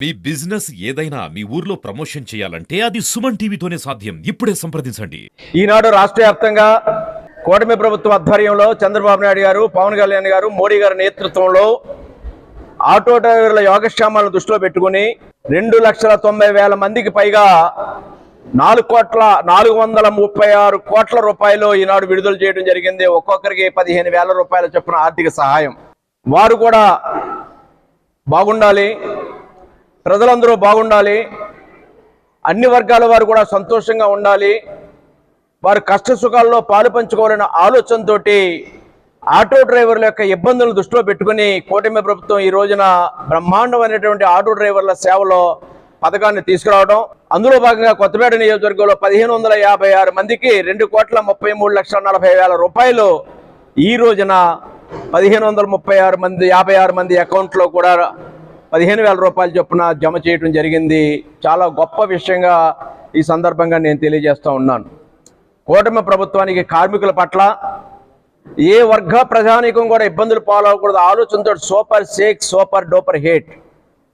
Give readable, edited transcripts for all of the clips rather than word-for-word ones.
మీ business ఏదైనా మీ ఊర్లో promotion చేయాలంటే అది సుమన్ టీవీతోనే సాధ్యం. ఇప్పుడే సంప్రదించండి. ఈనాడు రాష్ట్ర వ్యాప్తంగా కూటమి ప్రభుత్వ ఆధ్వర్యంలో చంద్రబాబు నాయుడు గారు, పవన్ కళ్యాణ్ గారు, మోడీ గారి నేతృత్వంలో ఆటో డ్రైవర్ల యోగక్షేమాలను దృష్టిలో పెట్టుకుని 2,90,000 మందికి పైగా 436 కోట్ల రూపాయలు ఈనాడు విడుదల చేయడం జరిగింది. ఒక్కొక్కరికి 15,000 రూపాయల చొప్పున ఆర్థిక సహాయం. వారు కూడా బాగుండాలి, ప్రజలందరూ బాగుండాలి, అన్ని వర్గాల వారు కూడా సంతోషంగా ఉండాలి, వారు కష్ట సుఖాల్లో పాలు పంచుకోవాలన్న ఆలోచనతో ఆటో డ్రైవర్ల యొక్క ఇబ్బందులను దృష్టిలో పెట్టుకుని కూటమి ప్రభుత్వం ఈ రోజున బ్రహ్మాండమైనటువంటి ఆటో డ్రైవర్ల సేవలో పథకాన్ని తీసుకురావడం. అందులో భాగంగా కొత్తపేట నియోజకవర్గంలో 1,556 మందికి 2,33,40,000 రూపాయలు ఈ రోజున 1,556 మంది అకౌంట్లో కూడా 15,000 రూపాయలు చొప్పున జమ చేయడం జరిగింది. చాలా గొప్ప విషయంగా ఈ సందర్భంగా నేను తెలియజేస్తూ ఉన్నాను. కూటమి ప్రభుత్వానికి కార్మికుల పట్ల ఏ వర్గ ప్రజానీకం కూడా ఇబ్బందులు పాలవకూడదు ఆలోచనతో super sake super duper hit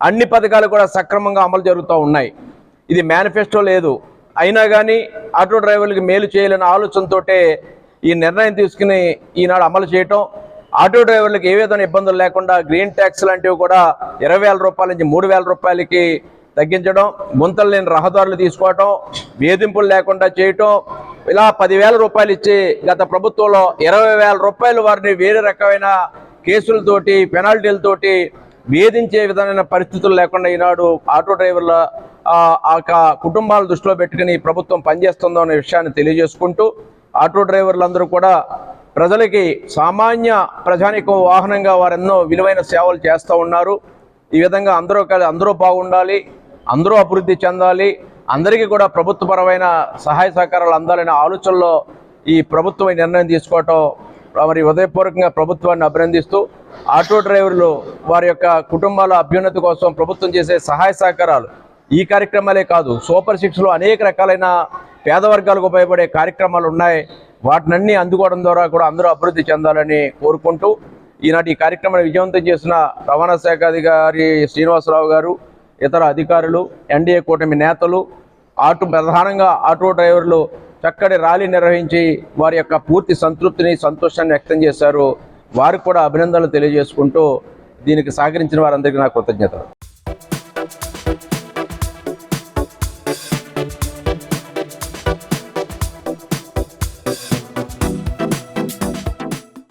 అన్ని పథకాలు కూడా సక్రమంగా అమలు జరుగుతూ ఉన్నాయి. ఇది మేనిఫెస్టో లేదు, అయినా కానీ ఆటో డ్రైవర్లకు మేలు చేయాలనే ఆలోచనతో ఈ నిర్ణయం తీసుకుని ఈనాడు అమలు చేయటం, ఆటో డ్రైవర్లకు ఏ విధమైన ఇబ్బందులు లేకుండా గ్రీన్ ట్యాక్స్ లాంటివి కూడా 20,000 రూపాయల నుంచి 3,000 రూపాయలకి తగ్గించడం, గుంతలు లేని రహదారులు తీసుకోవటం, వేధింపులు లేకుండా చేయటం, ఇలా 10,000 రూపాయలు ఇచ్చి గత ప్రభుత్వంలో 20,000 రూపాయలు వారిని వేరే రకమైన కేసులతోటి పెనాల్టీలతోటి వేధించే విధమైన పరిస్థితులు లేకుండా ఈనాడు ఆటో డ్రైవర్ల కుటుంబాల దృష్టిలో పెట్టుకుని ప్రభుత్వం పనిచేస్తుందో అనే విషయాన్ని తెలియజేసుకుంటూ, ఆటో డ్రైవర్లందరూ కూడా ప్రజలకి సామాన్య ప్రజానికం వాహనంగా వారెన్నో విలువైన సేవలు చేస్తూ ఉన్నారు. ఈ విధంగా అందరూ బాగుండాలి, అందరూ అభివృద్ధి చెందాలి, అందరికీ కూడా ప్రభుత్వపరమైన సహాయ సహకారాలు అందాలనే ఆలోచనలో ఈ ప్రభుత్వం ఈ నిర్ణయం తీసుకోవటం మరి హృదయపూర్వకంగా ప్రభుత్వాన్ని అభినందిస్తూ, ఆటో డ్రైవర్లు వారి యొక్క కుటుంబాల అభ్యున్నతి కోసం ప్రభుత్వం చేసే సహాయ సహకారాలు ఈ కార్యక్రమాలే కాదు, సూపర్ సిక్స్లో అనేక రకాలైన పేద వర్గాలకు ఉపయోగపడే కార్యక్రమాలు ఉన్నాయి. వాటినన్నీ అందుకోవడం ద్వారా కూడా అందరూ అభివృద్ధి చెందాలని కోరుకుంటూ, ఈనాటి ఈ కార్యక్రమాన్ని విజయవంతం చేసిన రవాణా శాఖ అధికారి శ్రీనివాసరావు గారు, ఇతర అధికారులు, ఎన్డీఏ కూటమి నేతలు, ప్రధానంగా ఆటో డ్రైవర్లు చక్కటి ర్యాలీ నిర్వహించి వారి యొక్క పూర్తి సంతృప్తిని సంతోషాన్ని వ్యక్తం చేశారు. వారికి కూడా అభినందనలు తెలియజేసుకుంటూ దీనికి సహకరించిన వారందరికీ నా కృతజ్ఞతలు.